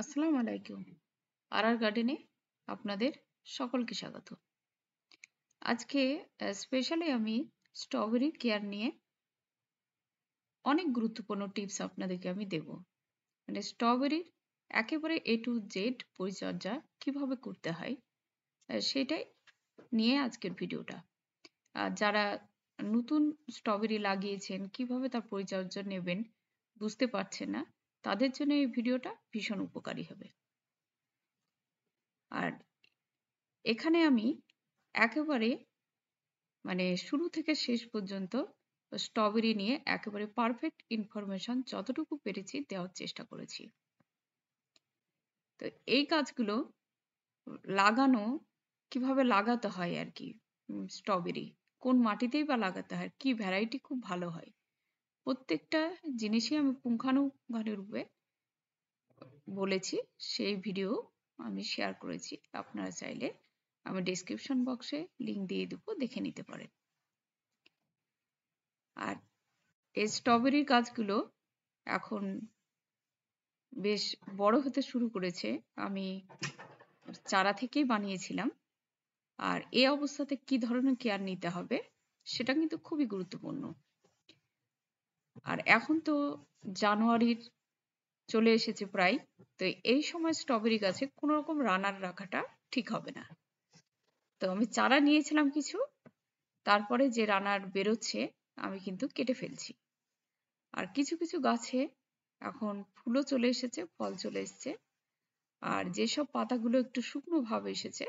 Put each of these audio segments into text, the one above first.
আসসালামু আলাইকুম। আর গার্ডেনে আপনাদের সকলকে স্বাগত। আজকে স্পেশালি আমি স্ট্রবেরি কেয়ার নিয়ে অনেক গুরুত্বপূর্ণ টিপস আপনাদেরকে আমি দেব। মানে স্ট্রবেরির একেবারে A to Z পরিচর্যা কিভাবে করতে হয় সেটাই নিয়ে আজকের ভিডিওটা। যারা নতুন স্ট্রবেরি লাগিয়েছেন কিভাবে তার পরিচর্যা নেবেন বুঝতে পারছেন না, তাদের জন্য এই ভিডিওটা ভীষণ উপকারী হবে। আর এখানে আমি একেবারে মানে শুরু থেকে শেষ পর্যন্ত স্ট্রবেরি নিয়ে একেবারে পারফেক্ট ইনফরমেশন যতটুকু পেরেছি দেওয়ার চেষ্টা করেছি। তো এই গাছগুলো লাগানো কিভাবে লাগাতে হয় আর কি, স্ট্রবেরি কোন মাটিতেই বা লাগাতে হয়, কি ভ্যারাইটি খুব ভালো হয়, প্রত্যেকটা জিনিসই আমি পুঙ্খানুপুঙ্খানুরূপে বলেছি। সেই ভিডিও আমি শেয়ার করেছি, আপনারা চাইলে আমি ডেসক্রিপশন বক্সে লিংক দিয়ে দেবো, দেখে নিতে পারেন। আর এই স্ট্রবেরির গাছগুলো এখন বেশ বড় হতে শুরু করেছে। আমি চারা থেকেই বানিয়েছিলাম। আর এই অবস্থাতে কি ধরনের কেয়ার নিতে হবে সেটা কিন্তু খুবই গুরুত্বপূর্ণ। আর এখন তো জানুয়ারির চলে এসেছে প্রায়, তো এই সময় স্ট্রবেরি গাছে কোনো রকম রানার রাখাটা ঠিক হবে না। তো আমি চারা নিয়েছিলাম কিছু, তারপরে যে রানার বেরোচ্ছে আমি কিন্তু কেটে ফেলছি। আর কিছু কিছু গাছে এখন ফুলও চলে এসেছে, ফল চলে এসেছে। আর যেসব পাতাগুলো একটু শুকনো ভাব এসেছে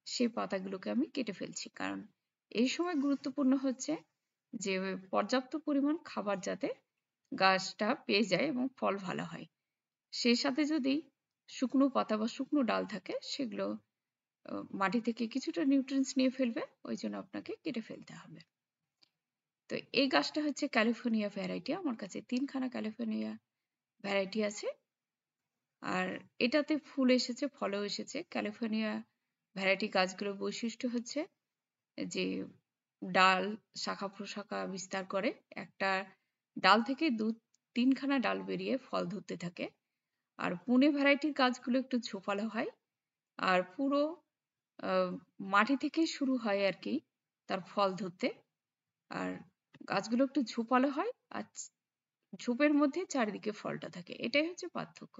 সেই পাতাগুলোকে আমি কেটে ফেলছি, কারণ এই সময় গুরুত্বপূর্ণ হচ্ছে যে পর্যাপ্ত পরিমাণ খাবার যাতে গাছটা পেয়ে যায় এবং ফল ভালো হয়। সেই সাথে যদি শুকনো পাতা বা শুকনো ডাল থাকে সেগুলো মাটি থেকে কিছুটা নিউট্রিয়েন্টস নিয়ে ফেলবে, ওই জন্য আপনাকে কেটে ফেলতে হবে। তো এই গাছটা হচ্ছে ক্যালিফোর্নিয়া ভ্যারাইটি। আমার কাছে 3 খানা ক্যালিফোর্নিয়া ভ্যারাইটি আছে। আর এটাতে ফুল এসেছে, ফলও এসেছে। ক্যালিফোর্নিয়া ভ্যারাইটি গাছগুলোর বৈশিষ্ট্য হচ্ছে যে ডাল শাখা প্রশাখা বিস্তার করে, একটা ডাল থেকে 2-3 খানা ডাল বেরিয়ে ফল ধরতে থাকে। আর পুনে ভ্যারাইটির গাছগুলো একটু ঝোপালো হয়, আর পুরো মাটি থেকেই শুরু হয় আর কি তার ফল ধরতে। আর গাছগুলো একটু ঝোপালো হয়, আর ঝোপের মধ্যে চারিদিকে ফলটা থাকে, এটাই হচ্ছে পার্থক্য।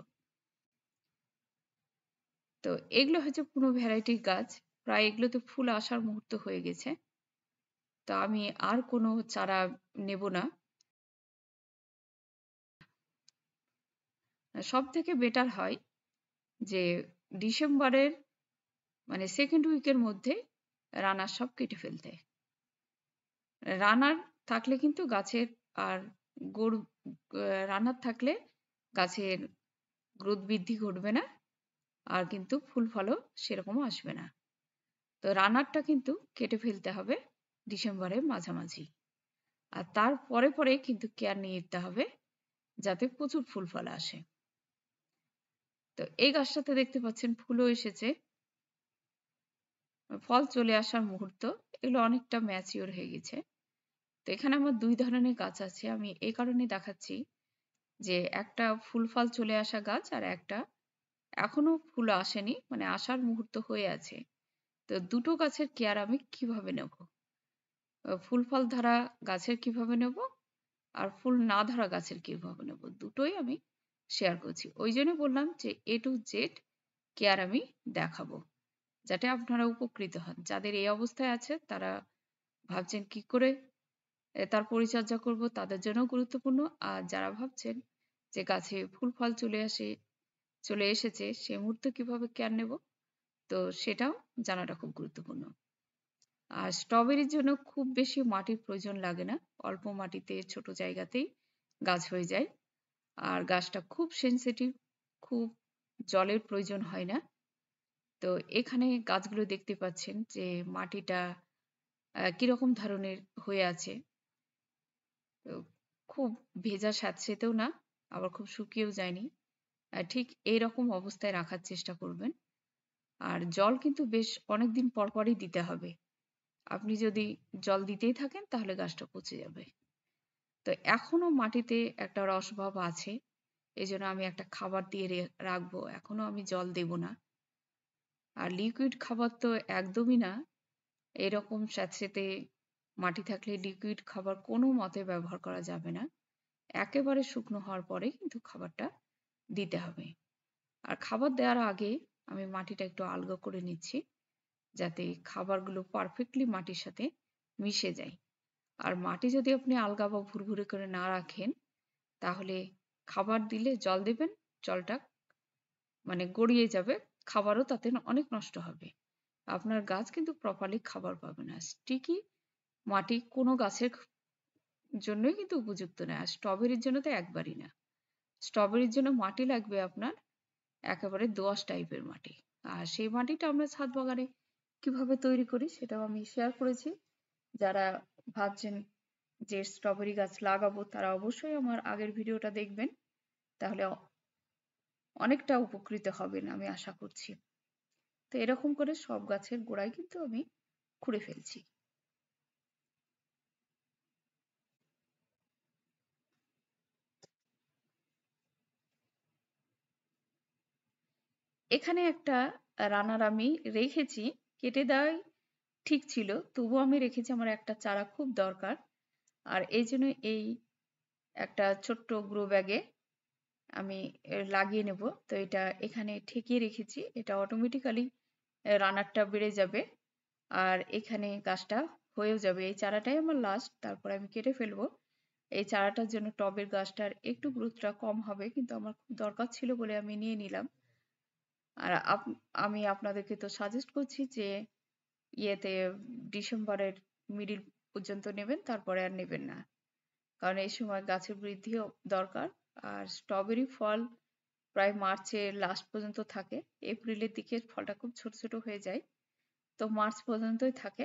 তো এগুলো হচ্ছে পুনো ভ্যারাইটির গাছ। প্রায় এগুলোতে ফুল আসার মুহূর্ত হয়ে গেছে। তো আমি আর কোনো চারা নেব না। সব থেকে বেটার হয় যে ডিসেম্বরের মানে সেকেন্ড উইকের মধ্যে রানার সব কেটে ফেলতে। রানার থাকলে কিন্তু গাছের আর গড় রানার থাকলে গাছের গ্রোথ বৃদ্ধি ঘটবে না, আর কিন্তু ফুল ফলও সেরকম আসবে না। তো রানারটা কিন্তু কেটে ফেলতে হবে ডিসেম্বরের মাঝামাঝি। আর তার পরে পরে কিন্তু কেয়ার নিয়ে নিতে হবে যাতে প্রচুর ফুল ফল আসে। তো এই গাছটাতে দেখতে পাচ্ছেন ফুলও এসেছে, ফল চলে আসার মুহূর্ত। এগুলো অনেকটা ম্যাচিওর হয়ে গেছে। তো এখানে আমার 2 ধরনের গাছ আছে, আমি এই কারণে দেখাচ্ছি যে একটা ফুল ফল চলে আসা গাছ আর একটা এখনো ফুল আসেনি, মানে আসার মুহূর্ত হয়ে আছে। তো দুটো গাছের কেয়ার আমি কিভাবে নেব, ফুল ফল ধরা গাছের কিভাবে নেব আর ফুল না ধরা গাছের কিভাবে নেব, দুটোই আমি শেয়ার করছি। ওই জন্য বললাম যে A to Z কেয়ার আমি দেখাবো, যাতে আপনারা উপকৃত হন। যাদের এই অবস্থায় আছে তারা ভাবছেন কি করে তার পরিচর্যা করব, তাদের জন্য গুরুত্বপূর্ণ। আর যারা ভাবছেন যে গাছে ফুল ফল চলে এসেছে সেই মুহূর্তে কিভাবে কেয়ার নেব, তো সেটাও জানাটা খুব গুরুত্বপূর্ণ। আর স্ট্রবেরির জন্য খুব বেশি মাটির প্রয়োজন লাগে না, অল্প মাটিতে ছোট জায়গাতেই গাছ হয়ে যায়। আর গাছটা খুব সেনসিটিভ, খুব জলের প্রয়োজন হয় না। তো এখানে গাছগুলো দেখতে পাচ্ছেন যে মাটিটা কিরকম ধরনের হয়ে আছে। তো খুব ভেজা স্যাঁতসেঁতেও না, আবার খুব শুকিয়েও যায়নি। ঠিক এইরকম অবস্থায় রাখার চেষ্টা করবেন। আর জল কিন্তু বেশ অনেকদিন পর পরই দিতে হবে। আপনি যদি জল দিতেই থাকেন তাহলে গাছটা পচে যাবে। তো এখনো মাটিতে একটা রসভাব আছে, এই জন্য আমি একটা খাবার দিয়ে রাখবো, এখনো আমি জল দেব না। আর লিকুইড খাবার তো একদমই না। এরকম স্যাঁতসেঁতে মাটি থাকলে লিকুইড খাবার কোনো মতে ব্যবহার করা যাবে না। একেবারে শুকনো হওয়ার পরে কিন্তু খাবারটা দিতে হবে। আর খাবার দেওয়ার আগে আমি মাটিটা একটু আলগা করে নিচ্ছি, যাতে খাবারগুলো পারফেক্টলি মাটির সাথে মিশে যায়। আর মাটি যদি আপনি আলগা বা ভুরভুরে করে না রাখেন, তাহলে খাবার দিলে জল দেবেন, জলটা মানে গড়িয়ে যাবে, খাবারও তাতে অনেক নষ্ট হবে। আপনার গাছ কিন্তু প্রপারলি খাবার পাবে না। স্টিকি মাটি কোনো গাছের জন্যই কিন্তু উপযুক্ত না। আর স্ট্রবেরির জন্য তো একবারই না। স্ট্রবেরির জন্য মাটি লাগবে আপনার একেবারে দোআঁশ টাইপের মাটি। আর সেই মাটিটা আমরা ছাদ বাগানে কিভাবে তৈরি করি সেটাও আমি শেয়ার করেছি। যারা ভাবছেন যে স্ট্রবেরি গাছ লাগাবো তারা অবশ্যই আমার আগের ভিডিওটা দেখবেন, তাহলে অনেকটা উপকৃত হবেন আমি আশা করছি। তো এরকম করে সব গাছের গোড়ায় কিন্তু আমি খুঁড়ে ফেলছি। এখানে একটা রানার আমি রেখেছি, কেটে দেওয়াই ঠিক ছিল, তবুও আমি রেখেছি, আমার একটা চারা খুব দরকার। আর এই জন্য এই একটা ছোট্ট গ্রো ব্যাগে আমি লাগিয়ে নেব। তো এটা এখানে ঠেকিয়ে রেখেছি, এটা অটোমেটিক্যালি রানারটা বেড়ে যাবে আর এখানে গাছটা হয়েও যাবে। এই চারাটাই আমার লাস্ট, তারপর আমি কেটে ফেলবো। এই চারাটার জন্য টবের গাছটার একটু গ্রোথটা কম হবে, কিন্তু আমার খুব দরকার ছিল বলে আমি নিয়ে নিলাম। আর আমি আপনাদেরকে তো সাজেস্ট করছি যে ইয়েতে ডিসেম্বরের মিডিল পর্যন্ত নেবেন, তারপরে আর নেবেন না, কারণ এই সময় গাছের বৃদ্ধিও দরকার। আর স্ট্রবেরি ফল প্রায় মার্চের লাস্ট পর্যন্ত থাকে, এপ্রিলের দিকে ফলটা খুব ছোট ছোট হয়ে যায়, তো মার্চ পর্যন্তই থাকে।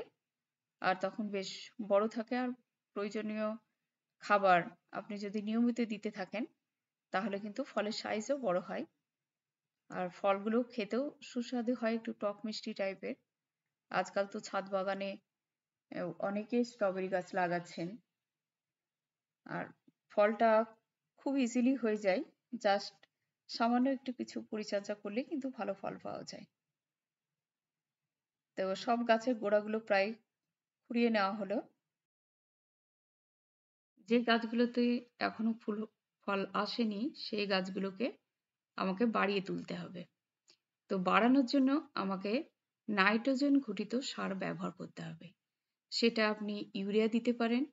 আর তখন বেশ বড় থাকে, আর প্রয়োজনীয় খাবার আপনি যদি নিয়মিত দিতে থাকেন তাহলে কিন্তু ফলের সাইজও বড় হয়। আর ফলগুলো খেতেও সুস্বাদু হয়, একটু টক মিষ্টি টাইপের। আজকাল তো ছাদ বাগানে অনেকেই স্ট্রবেরি গাছ লাগাচ্ছেন। আর ফলটা খুব ইজিলি হয়ে যায়, জাস্ট সামান্য একটু কিছু পরিচর্যা করলে কিন্তু ভালো ফল পাওয়া যায়। তো সব গাছের গোড়াগুলো প্রায় কুড়িয়ে নেওয়া হলো। যে গাছগুলোতে এখনো ফল আসেনি সেই গাছগুলোকে আমাকে বাড়িয়ে তুলতে হবে। তো বাড়ানোর জন্য আমাকে নাইট্রোজেন ঘটিত সার ব্যবহার করতে হবে। সেটা আপনি ইউরিয়া দিতে পারেন,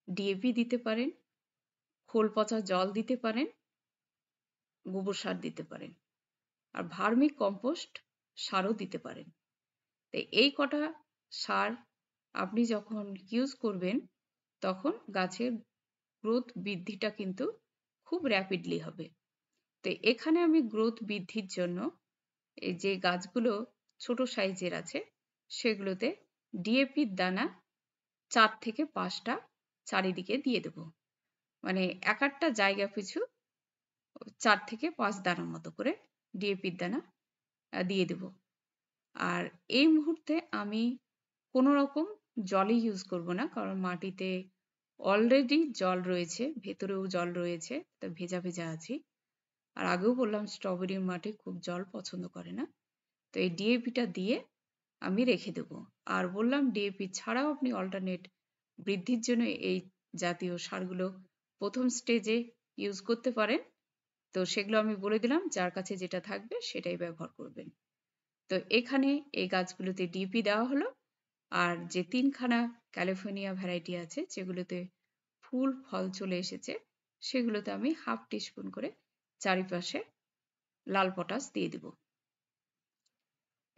ডিএপি দিতে পারেন, খোল পচা জল দিতে পারেন, গোবর সার দিতে পারেন, আর ভার্মি কম্পোস্ট সারও দিতে পারেন। তো এই কটা সার আপনি যখন ইউজ করবেন তখন গাছের গ্রোথ বৃদ্ধিটা কিন্তু খুব র্যাপিডলি হবে। তো এখানে আমি গ্রোথ বৃদ্ধির জন্য এই যে গাছগুলো ছোট সাইজের আছে সেগুলোতে ডিএপির দানা 4 থেকে 5টা চারিদিকে দিয়ে দেব। মানে এক একটা জায়গা পিছু 4 থেকে 5 দানার মতো করে ডিএপির দানা দিয়ে দেব। আর এই মুহূর্তে আমি কোনো রকম জলই ইউজ করব না, কারণ মাটিতে অলরেডি জল রয়েছে, ভেতরেও জল রয়েছে, তো ভেজা ভেজা আছি। আর আগেও বললাম স্ট্রবেরির মাটি খুব জল পছন্দ করে না। তো এই ডিএপিটা দিয়ে আমি রেখে দেব। আর বললাম ডিএপি ছাড়াও আপনি অল্টারনেট বৃদ্ধির জন্য এই জাতীয় সারগুলো প্রথম স্টেজে ইউজ করতে পারেন। তো সেগুলো আমি বলে দিলাম, যার কাছে যেটা থাকবে সেটাই ব্যবহার করবেন। তো এখানে এই গাছগুলোতে ডিএপি দেওয়া হলো। আর যে 3খানা ক্যালিফোর্নিয়া ভ্যারাইটি আছে যেগুলোতে ফুল ফল চলে এসেছে সেগুলোতে আমি হাফ টিস্পুন করে চারিপাশে লাল পটাশ দিয়ে দিব।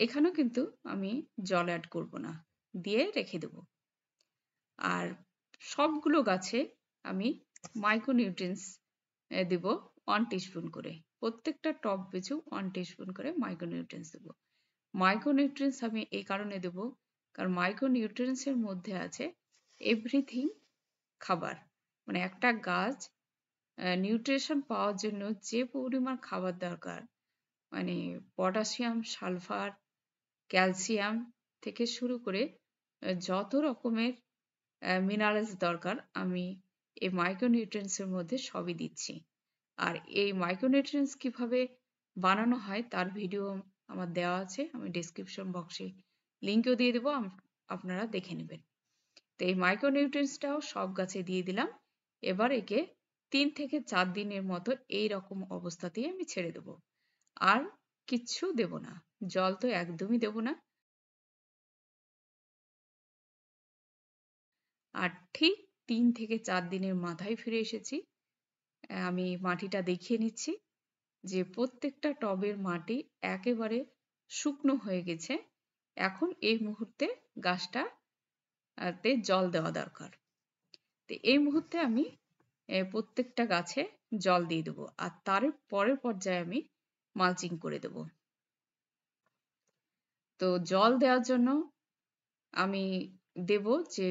এখানেও কিন্তু আমি জল অ্যাড করব না, দিয়ে রেখে দেব। আর সবগুলো গাছে আমি মাইক্রোনিউট্রিয়েন্টস দেব 1 টিস্পুন করে, প্রত্যেকটা টব পিছু 1 টিস্পুন করে মাইক্রোনিউট্রিয়েন্টস দেব। মাইক্রোনিউট্রিয়েন্টস আমি এই কারণে দেব, কারণ মাইক্রোনিউট্রিয়েন্টস এর মধ্যে আছে এভরিথিং খাবার। মানে একটা গাছ নিউট্রিশন পাওয়ার জন্য যে পরিমাণ খাবার দরকার, মানে পটাশিয়াম, সালফার, ক্যালসিয়াম থেকে শুরু করে যত রকমের মিনারেলস দরকার আমি এই মাইক্রোনিউট্রিয়েন্টস এর মধ্যে সবই দিচ্ছি। আর এই মাইক্রোনিউট্রিয়েন্টস কিভাবে বানানো হয় তার ভিডিও আমার দেওয়া আছে, আমি ডেসক্রিপশন বক্সে লিঙ্কও দিয়ে দেবো, আপনারা দেখে নেবেন। তো এই মাইক্রোনিউট্রিয়েন্টসটাও সব গাছে দিয়ে দিলাম। এবার একে 3 থেকে 4 দিনের মতো এই রকম অবস্থাতেই আমি ছেড়ে দেব, আর কিচ্ছু দেব না, জল তো একদমই দেব না। আর ঠিক 3 থেকে 4 দিনের মাথায় ফিরে এসেছি। আমি মাটিটা দেখিয়ে নিচ্ছি যে প্রত্যেকটা টবের মাটি একেবারে শুকনো হয়ে গেছে। এখন এই মুহূর্তে গাছটাতে জল দেওয়া দরকার। তো এই মুহূর্তে আমি প্রত্যেকটা গাছে জল দিয়ে দেবো, আর তার পরের পর্যায়ে আমি মালচিং করে দেব। তো জল দেওয়ার জন্য আমি দেব যে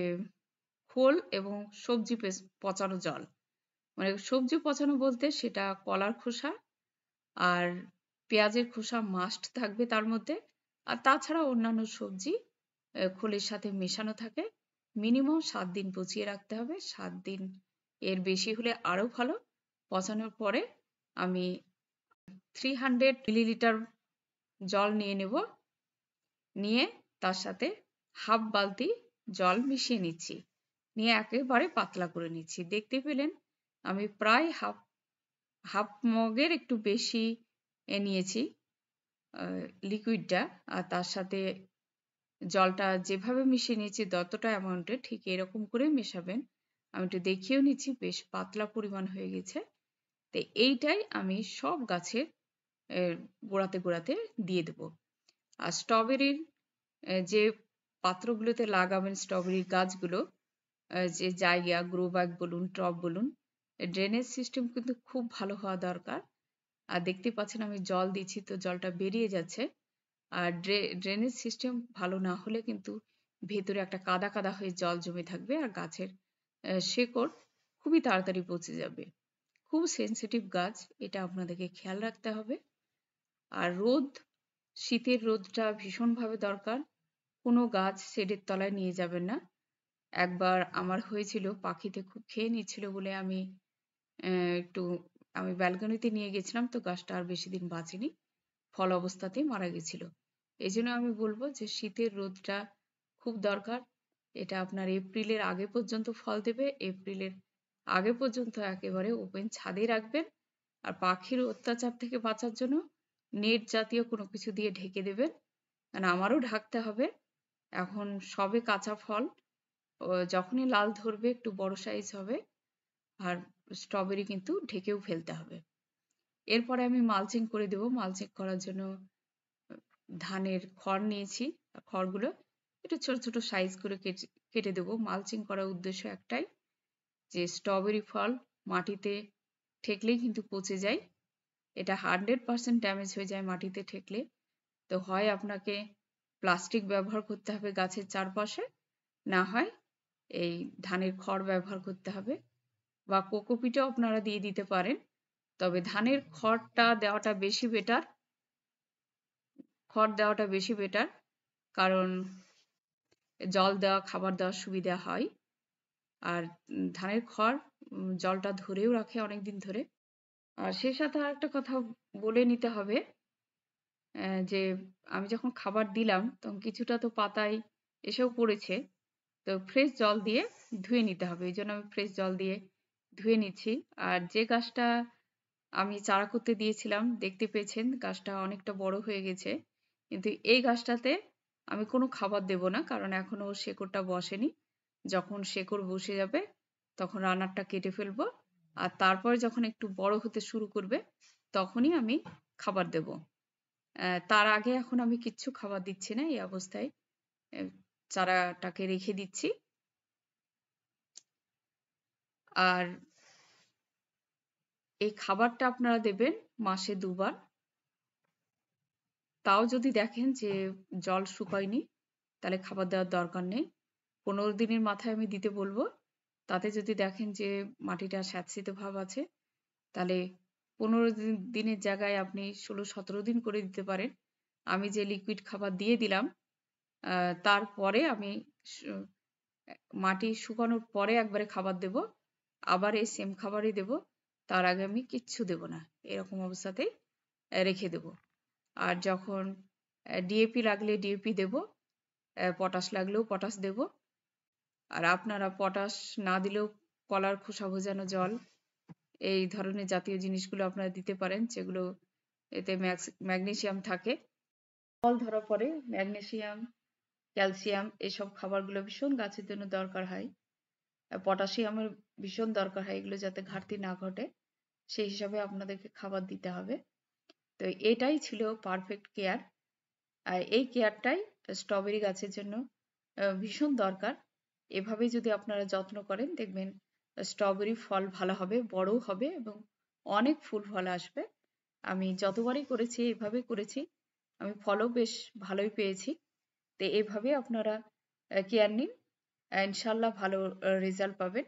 খোল এবং সবজি পচানো জল, মানে সবজি পচানো বলতে সেটা কলার খোসা আর পেঁয়াজের খোসা মাস্ট থাকবে তার মধ্যে, আর তাছাড়া অন্যান্য সবজি খোলের সাথে মেশানো থাকে। মিনিমাম 7 দিন পচিয়ে রাখতে হবে, 7 দিন এর বেশি হলে আরো ভালো। পচানোর পরে আমি 300 মিলিলিটার জল নিয়ে নেব, নিয়ে তার সাথে হাফ বালতি জল মিশিয়ে নিচ্ছি, নিয়ে একেবারে পাতলা করে নিচ্ছি। দেখতে পেলেন আমি প্রায় হাফ মগের একটু বেশি নিয়েছি লিকুইডটা, আর তার সাথে জলটা যেভাবে মিশিয়ে নিয়েছি ততটা অ্যামাউন্টে ঠিক এরকম করে মেশাবেন। আমি একটু দেখিয়েও নিচ্ছি, বেশ পাতলা পরিমাণ হয়ে গেছে। তো এইটাই আমি সব গাছের গোড়াতে গোড়াতে দিয়ে দেব। আর স্ট্রবেরির যে পাত্রগুলোতে লাগাবেন স্ট্রবেরির গাছগুলো, যে জায়গা গ্রো ব্যাগ বলুন টব বলুন, ড্রেনেজ সিস্টেম কিন্তু খুব ভালো হওয়া দরকার। আর দেখতে পাচ্ছেন আমি জল দিচ্ছি তো জলটা বেরিয়ে যাচ্ছে। আর ড্রেনেজ সিস্টেম ভালো না হলে কিন্তু ভেতরে একটা কাদা কাদা হয়ে জল জমে থাকবে, আর গাছের শেকড় খুবই তাড়াতাড়ি পচে যাবে। খুব সেনসিটিভ গাছ, এটা আপনাদেরকে খেয়াল রাখতে হবে। আর রোদ, শীতের রোদটা ভীষণভাবে দরকার। কোনো গাছ শেডের তলায় নিয়ে যাবেন না। একবার আমার হয়েছিল, পাখিতে খুব খেয়ে নিচ্ছিল বলে আমি ব্যালকনিতে নিয়ে গেছিলাম, তো গাছটা আর বেশি দিন বাঁচেনি, ফল অবস্থাতেই মারা গেছিল। এই জন্য আমি বলবো যে শীতের রোদটা খুব দরকার। এটা আপনার এপ্রিলের আগে পর্যন্ত ফল দেবে, এপ্রিলের আগে পর্যন্ত একেবারে ওপেন ছাদে রাখবেন। আর পাখির অত্যাচার থেকে বাঁচার জন্য নেট জাতীয় কোনো কিছু দিয়ে ঢেকে দেবেন, মানে আমারও ঢাকতে হবে। এখন সবে কাঁচা ফল, যখনই লাল ধরবে একটু বড় সাইজ হবে, আর স্ট্রবেরি কিন্তু ঢেকেও ফেলতে হবে। এরপরে আমি মালচিং করে দেব। মালচিং করার জন্য ধানের খড় নিয়েছি, খড়গুলো একটু ছোট ছোট সাইজ করে কেটে দেবো। মালচিং করার উদ্দেশ্য একটাই, যে স্ট্রবেরি ফল মাটিতে ঠেকলেই কিন্তু পচে যায়, এটা 100% ড্যামেজ হয়ে যায় মাটিতে ঠেকলে। তো হয় আপনাকে প্লাস্টিক ব্যবহার করতে হবে গাছের চারপাশে, না হয় এই ধানের খড় ব্যবহার করতে হবে, বা কোকোপিটও আপনারা দিয়ে দিতে পারেন। তবে ধানের খড়টা দেওয়াটা বেশি বেটার, খড় দেওয়াটা বেশি বেটার, কারণ জল দেওয়া খাবার দেওয়ার সুবিধা হয়। আর ধানের খড় জলটা ধরেও রাখে অনেকদিন ধরে। আর সেই সাথে আরেকটা কথা বলে নিতে হবে, যে আমি যখন খাবার দিলাম তখন কিছুটা তো পাতায় এসেও পড়েছে, তো ফ্রেশ জল দিয়ে ধুয়ে নিতে হবে। এই জন্য আমি ফ্রেশ জল দিয়ে ধুয়ে নিচ্ছি। আর যে গাছটা আমি চারা করতে দিয়েছিলাম, দেখতে পেয়েছেন গাছটা অনেকটা বড় হয়ে গেছে, কিন্তু এই গাছটাতে আমি কোনো খাবার দেব না, কারণ এখনো শেকড়টা বসেনি। যখন শেকড় বসে যাবে তখন রানারটা কেটে ফেলবো, আর তারপরে যখন একটু বড় হতে শুরু করবে তখনই আমি খাবার দেব। তার আগে এখন আমি কিচ্ছু খাবার দিচ্ছি না, এই অবস্থায় চারাটাকে রেখে দিচ্ছি। আর এই খাবারটা আপনারা দেবেন মাসে 2 বার। তাও যদি দেখেন যে জল শুকায়নি, তাহলে খাবার দেওয়ার দরকার নেই। 15 দিনের মাথায় আমি দিতে বলবো। তাতে যদি দেখেন যে মাটিটা স্যাঁতসেঁতে ভাব আছে, তাহলে 15 দিনের জায়গায় আপনি 16-17 দিন করে দিতে পারেন। আমি যে লিকুইড খাবার দিয়ে দিলাম, তারপরে আমি মাটি শুকানোর পরে একবারে খাবার দেব, আবার এই সেম খাবারই দেব। তার আগে আমি কিচ্ছু দেব না, এরকম অবস্থাতেই রেখে দেব। আর যখন ডিএপি লাগলে ডিএপি দেব, পটাশ লাগলেও পটাশ দেব। আর আপনারা পটাশ না দিলেও কলার খোসা ভেজানো জল, এই ধরনের জাতীয় জিনিসগুলো আপনারা দিতে পারেন, যেগুলো এতে ম্যাগনেসিয়াম থাকে। ফল ধরার পরে ম্যাগনেসিয়াম, ক্যালসিয়াম এসব খাবারগুলো ভীষণ গাছের জন্য দরকার হয়। পটাশিয়ামের ভীষণ দরকার হয়, এগুলো যাতে ঘাটতি না ঘটে সেই হিসাবে আপনাদেরকে খাবার দিতে হবে। তো এটাই ছিল পারফেক্ট কেয়ার। আর এই কেয়ারটাই স্ট্রবেরি গাছের জন্য ভীষণ দরকার। এভাবে যদি আপনারা যত্ন করেন দেখবেন স্ট্রবেরি ফল ভালো হবে, বড়ও হবে এবং অনেক ফুল ফল আসবে। আমি যতবারই করেছি এভাবে করেছি, আমি ফলও বেশ ভালোই পেয়েছি। তো এভাবে আপনারা কেয়ার নিন, ইনশাল্লাহ ভালো রেজাল্ট পাবেন।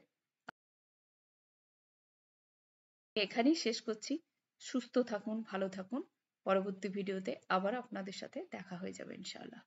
এখানেই শেষ করছি। সুস্থ থাকুন, ভালো থাকুন। পরবর্তী ভিডিওতে আবার আপনাদের সাথে দেখা হয়ে যাবে ইনশাল্লাহ।